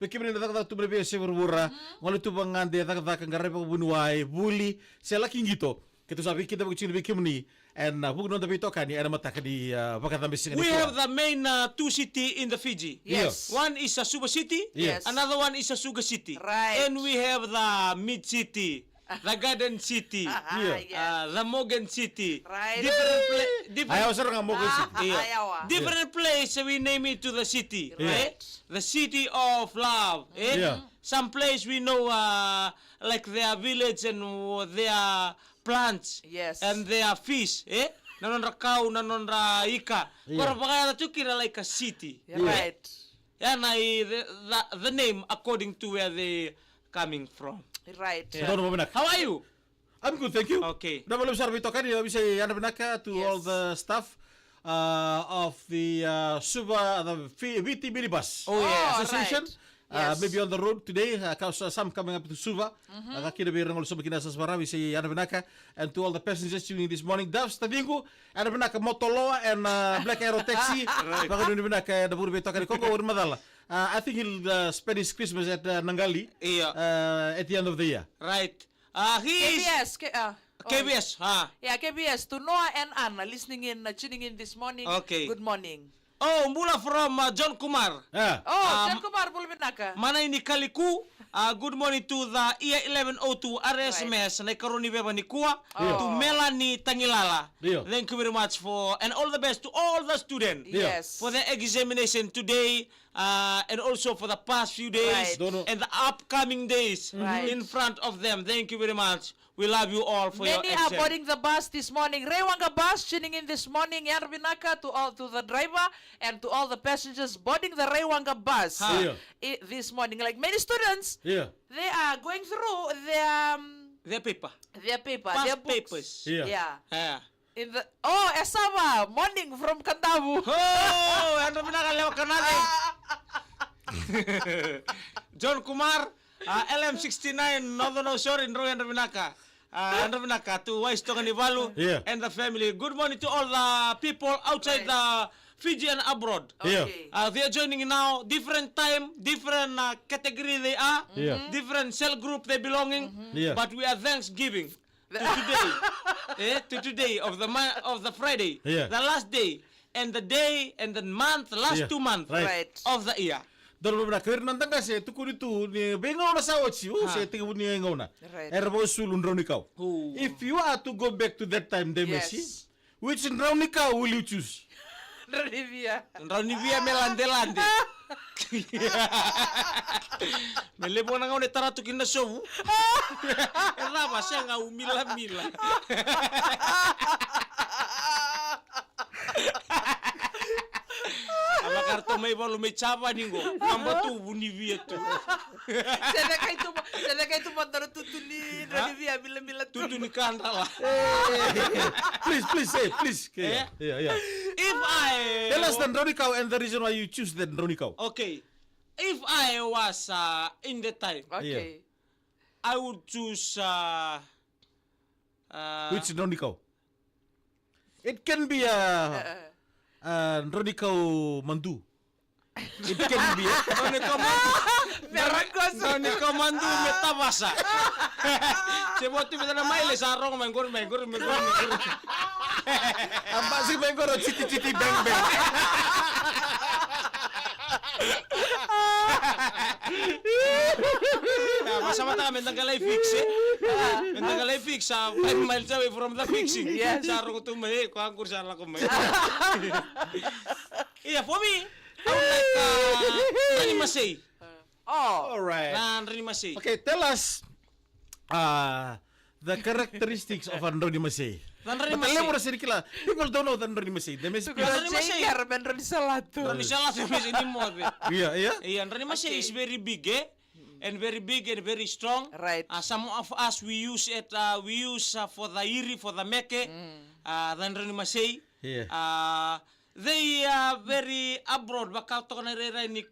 Bagaimana tak tu berbeza seberwura, walau tu bangande tak ngare pa bunuai, buli, sela gitu. Kita sabi kita begini begini, and bukan tapi tokani, ada mata di bakatan besi. We have the main two city in the Fiji. Yes. One is a Suba City. Yes. Another one is a Suga City. Right. And we have the Mid City, the Garden City, the Morgan City. Right. Ayaw sir nga mo kasi. Different place we name it to the city, Right. The city of love. Yeah. Some place we know like their village and their plants. Yes. And their fish. Nanon ra cow, nanon ra ika. Pero baka tu kira like a city. Right. Yan ay the name according to where they coming from. Right. Doon mo benak. How are you? I'm good, thank you. Okay. Dah belum sar bitokan ya bisa yana benaka to Yes. all the staff of the Suba the VT minibus association. Right. Yes. Maybe on the road today, some coming up to Suva. Kira birang ul Suba kinasa sebara bisa yana benaka, and to all the passengers tuning this morning. Davs tadingu yana benaka Motoloa and Black Arrow Taxi. Baka dun benaka da buru bitokan Kongo ur madala. I think he'll spend his Christmas at Nangali at the end of the year. Right. He is KBS. KBS. Yeah, KBS. To Noah and Anna listening in, tuning in this morning. Okay. Good morning. Oh, mula from John Kumar. Jan Kumar Bulbinaka. Mana ini kaliku. Good morning to the IA 1102 RSMS na karuni beba ni kuwa to Melanie Tangilala. Thank you very much for and all the best to all the students Yes. for the examination today and also for the past few days Right. and the upcoming days in front of them. Thank you very much. We love you all for Many your are exam. boarding the bus this morning. Rewanga bus tuning in this morning. Yarbinaka to the driver and to all the passengers boarding the Rewanga bus this morning. Like many students, they are going through Their paper. their paper, Past their books. papers. Yeah. Yeah. In the Esaba morning from Kandavu. Oh, ano pinakalawa ka natin? John Kumar, LM69, Northern Shore in Royan Ravinaka. Ravinaka to Wais Tonganivalu and the family. Good morning to all the people outside the Fiji and abroad. Okay. They are joining now. Different time, different category they are. Different cell group they belonging. But we are Thanksgiving to today of the Friday, the last day, and the day and the month, last 2 months Right. of the year. Dalam beberapa kali nanti kasi tu kuri tu ni bengaw na sa watch you say tinggal ni bengaw na. Right. Erbo sulun raw nikaw. If you are to go back to that time, they may see which raw nikaw will you choose? Rivia. Ranivia melande-lande. Melepo na nga ulit taratukin na show. Erapa siya nga umila-mila. Ama karto may balu may chapa ningo. Amba tu bunivia tu. Saya kay tu motor tutuli Rivia bila-bila tu. Tutu ni kanta lah. Please. Yeah. If I Tell us then raw nikaw and the reason why you choose that raw nikaw. Okay. If I was in the time, Okay. I would choose Which raw nikaw? It can be raw nikaw mandu. It can be Noni komando metabasa. Seboti beta na maile sarong menggor. Amba si bengkoro citi beng. Masa-mata mentang kalay fix Mentang kalay fix 5 miles away from the fixing. Yes. Sarong tu may kuangkur sana ko may. Yeah, for me, I would like Rani Masay. All right. Rani Masay. Okay, tell us the characteristics of Rani Masay. Rani But alam mo na sedikit lah. People don't know Rani Masay. They may speak. Rani Masay. Rani Salatu. Rani salah ini mo. Yeah. Rani Masay is very big, and very big and very strong. Right. Some of us we use it. We use for the iri, for the meke. Then Rani Masay. Yeah. They are very abroad. Baka to na rin ni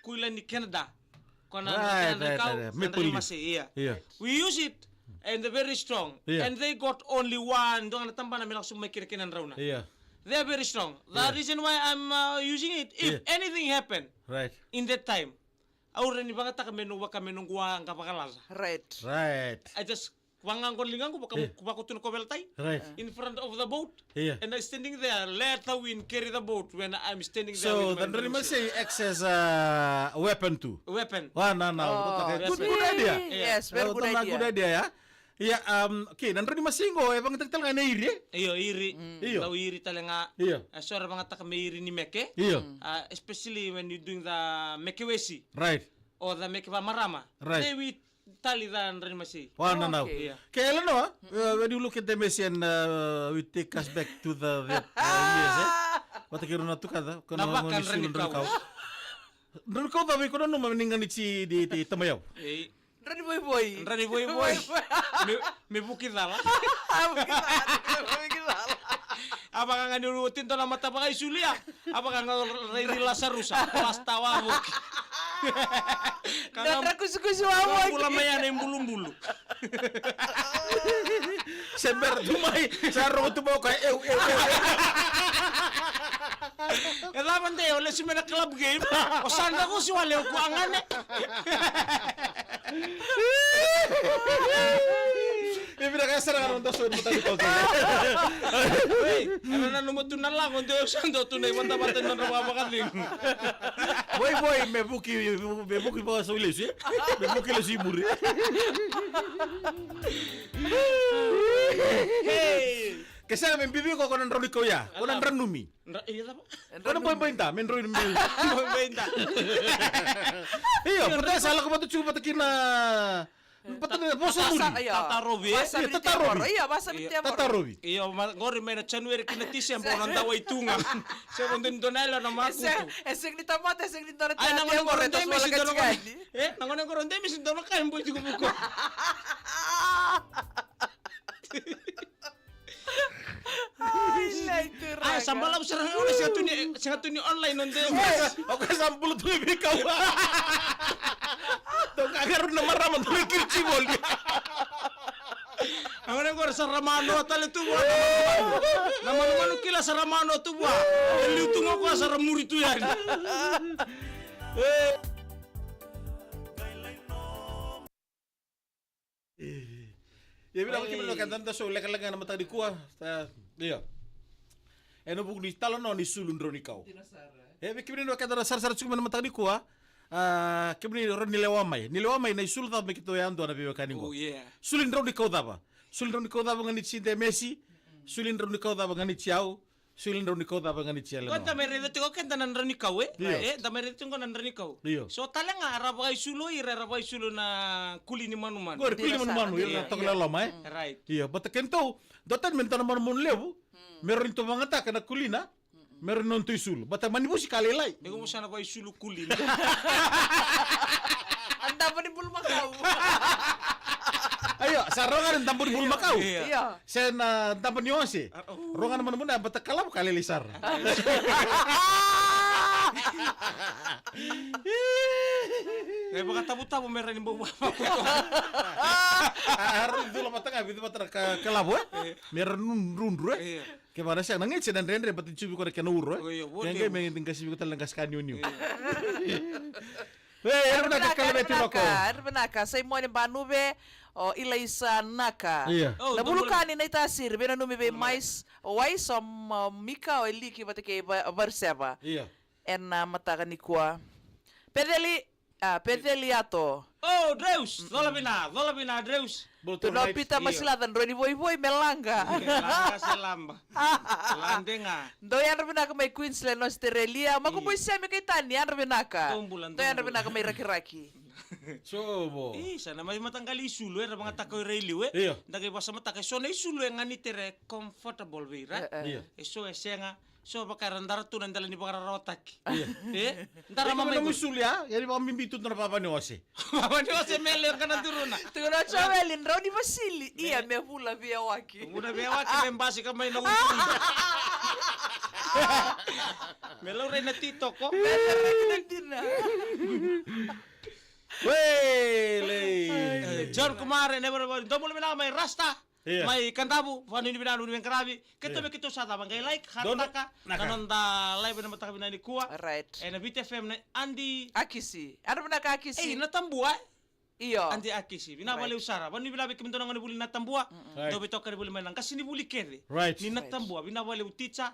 kuila ni Canada. Right. Maple leaf. Yeah. We use it and they're very strong. Yeah. And they got only one. Doon natamba na milang sumay kinakinan raw na. Yeah. They are very strong. The reason why I'm using it, if anything happen Right. in that time, Aure ni bangata kamenung gua ang kapakalaza. Right. I just wangang lingang ko baka tun ko beltay. Right. In front of the boat. Yeah. And I standing there, let the wind carry the boat when I'm standing there So, with my then drums. say X as a weapon too. Weapon. Good idea. Yes, very good idea. Good idea ya. Ya, okay, dan rin masingo, bang tagtal nga na iri. Iyo, iri. Iyo. Daw iri talaga. Iyo. Sora mga iri ni meke. Iyo. Especially when you're doing the mekewesi Right. or the meke marama. Right. They will tali dan rin masi. Okay. Yeah. Kaya alam no, when you look at the Messi and we take us back to the years, What kira na tu kada? Nabakan rin ikaw. Doon ko tabi ko na maningan si di Tamayaw. Rani boy. Rani boy. Me bukidala. Apakah nga nirutin to na mata pa kay Sulia? Apakah nga rila sa rusa? Pasta wawok. Datra kusu-kusu awak. Pula mayan yung bulu-bulu. Seber dumay sa ro tu bawa kay Kailangan tayo, ulit si mga club game. O saan ako si Wale, ko angan eh. Pinakasara ka naman daw suwan mo tayo ko. Ano na lumutun na lang, kung tayo saan daw tunay, mata-mata na napapakaling. Boy, me buki pa sa ulis, eh? Me buki la si muri. Hey! Kasi may bibi ko ng Ronnie Koya, ko ng Ranumi. Iya apa? Ano po yung ta? Men Ronnie Mil. Benta. Iyo, pati salah ko ba ito chupa takin na... Pati na, poso muri. Tatarobi. Basa Tatarobi. Iyo, ngori may na January kinatisi ang porang daway tunga. Sa kundin donela na makuto. Eseng ni tamata, eseng ni donat. Ay, nangonang koronday, may sindono ka. Nangonang koronday, may sindono ka. Yung boy, di ko buko. Ay, sambalam sarang ulit siya tuni online nun din. Ako sampul tuloy bikaw. Itong kagaroon na maraman tuloy kirchibol. Ang ko sa Ramano tali tuwa. Naman kila sa Ramano tuwa. Lutung ako sa Ramuri tu yan. Ya bilang kita lo kan tanta so lekan na matag di kuah. Iya. Eno bug ni talon no ni sulun ro ni kau. Be kibni no kan sar cuma na matag di kuah. Kibni ro ni lewamai. Ni lewamai na sul ta me kito ya ando na biwa kaningo. Oh yeah. Sulin ro ni kau daba. Sulin ro ni kau daba ngani sinte Messi. Sulin ro ni kau daba ngani Ciao. Sulin ro ni kau daba ngani Ciao. Kau ta mere dito ko kan tanan ro ni kau ta mere dito ko nan ro ni kau. So talanga arabay sulo irarabay sulo na kulini manuman. Gor kulini manuman ira tokla lama Right. Iya, bata kento dotan mentana manuman lewu. Meron to mangata kana kulina. Meron non to isul. Bata manibu si kalelai. Ego mo sana bay sulo kulini. Anda pa ni bulma kau. Ayo, sa rongan tampo di bulma kau. Iya. Sen tampo ni onse. Rongan man muna bata kalab kalelisar. Kaya baka tabu-tabu meron yung buwa. Harus itu lama tengah itu mata kalabo meron runru Kaya para siya nangit siya dan rendre pati chubi ko na kanuro Kaya may kasi ko talaga kanyon yun. Benaka, say mo ni banube o ilaisa naka. Na bulukani na itasir, bena numi be mais wais o mika o iliki batike barseba. En mataka ni kwa. Pedeliato. Oh, Deus! Dolabina, Deus! Tuno pita masilatan roni boy melanga. Melanga sa lamba. Landenga. Doyan rabinaka may Queensland, Australia. Makuboy siya may kay Tani, yan rabinaka. Doyan rabinaka may raki-raki. So, sana may matanggali isulo mga takoy reliwe. Dagay pa sa matakay. So na isulo nga ni tere comfortable way, right? So nga so bakarandara tu nandala ni bakararotak. Ndara mamay ko sulya, yani baka mimbitut na papaniwase. Papaniwase mele ka na turuna. Tuna chawelin raw ni Vasili. Iya me hula via waki. Muna via waki membasi ka may nautundo. Melo rin na tito ko. John Kumare never domo na may rasta. Iya. Mai kantabu, fanu ni binanu ni karabi. Keto be keto sata bangai like hataka. Kanonda live na mataka binani kuwa. Right. Na Beat FM na Andi Akisi. Arvinaka Akisi. na tambua. Iyo. Andi Akisi. Bina wale usara. Bani bila be kiminto ngani buli na tambua. Do be toka buli manang kasi ni buli kere. Right. Ni na tambua bina wale uticha.